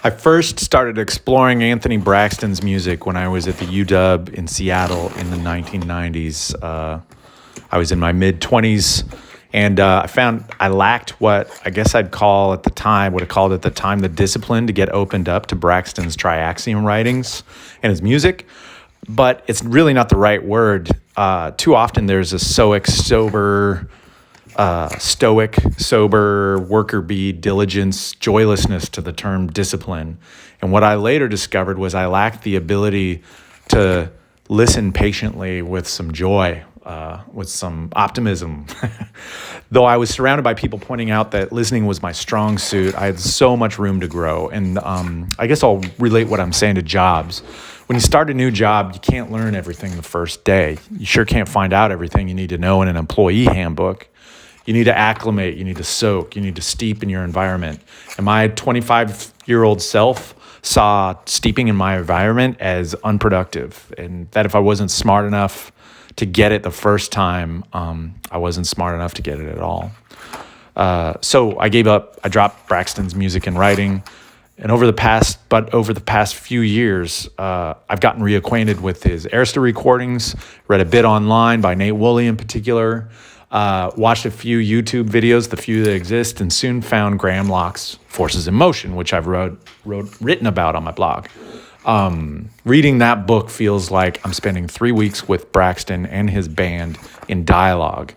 I first started exploring Anthony Braxton's music when I was at the UW in Seattle in the 1990s. I was in my mid-20s, and I found I lacked what I guess I'd call at the time, would have called at the time, the discipline to get opened up to Braxton's Tri-Axium writings and his music. But it's really not the right word. Too often there's a stoic, sober, worker bee, diligence, joylessness to the term discipline. And what I later discovered was I lacked the ability to listen patiently with some joy, with some optimism. Though I was surrounded by people pointing out that listening was my strong suit, I had so much room to grow. And I guess I'll relate what I'm saying to jobs. When you start a new job, you can't learn everything the first day. You sure can't find out everything you need to know in an employee handbook. You need to acclimate, you need to soak, you need to steep in your environment. And my 25-year-old self saw steeping in my environment as unproductive, and that if I wasn't smart enough to get it the first time, I wasn't smart enough to get it at all. So I gave up. I dropped Braxton's music and writing. And over the past few years, I've gotten reacquainted with his Arista recordings, read a bit online by Nate Woolley in particular, watched a few YouTube videos, the few that exist, and soon found Graham Locke's Forces in Motion, which I've written about on my blog. Reading that book feels like I'm spending 3 weeks with Braxton and his band in dialogue.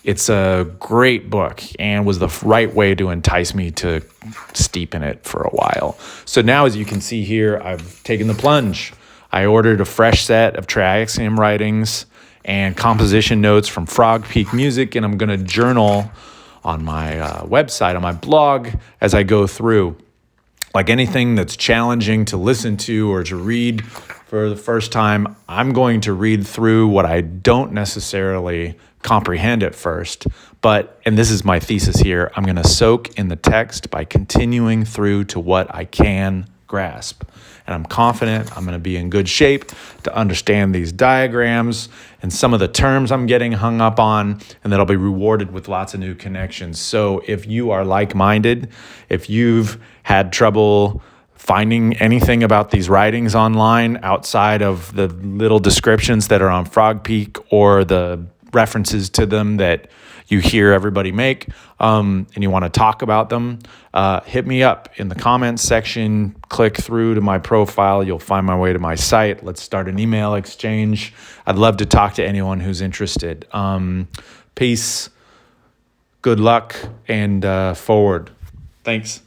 It's a great book and was the right way to entice me to steep in it for a while. So now, as you can see here, I've taken the plunge. I ordered a fresh set of Tri-Axium writings and composition notes from Frog Peak Music, and I'm going to journal on my website, on my blog, as I go through. Like anything that's challenging to listen to or to read for the first time, I'm going to read through what I don't necessarily comprehend at first, and this is my thesis here, I'm going to soak in the text by continuing through to what I can grasp. And I'm confident I'm going to be in good shape to understand these diagrams and some of the terms I'm getting hung up on, and that I'll be rewarded with lots of new connections. So if you are like-minded, if you've had trouble finding anything about these writings online outside of the little descriptions that are on Frog Peak or the references to them that you hear everybody make, and you want to talk about them, hit me up in the comments section, click through to my profile, you'll find my way to my site. Let's start an email exchange. I'd love to talk to anyone who's interested. Peace, good luck, and forward. Thanks.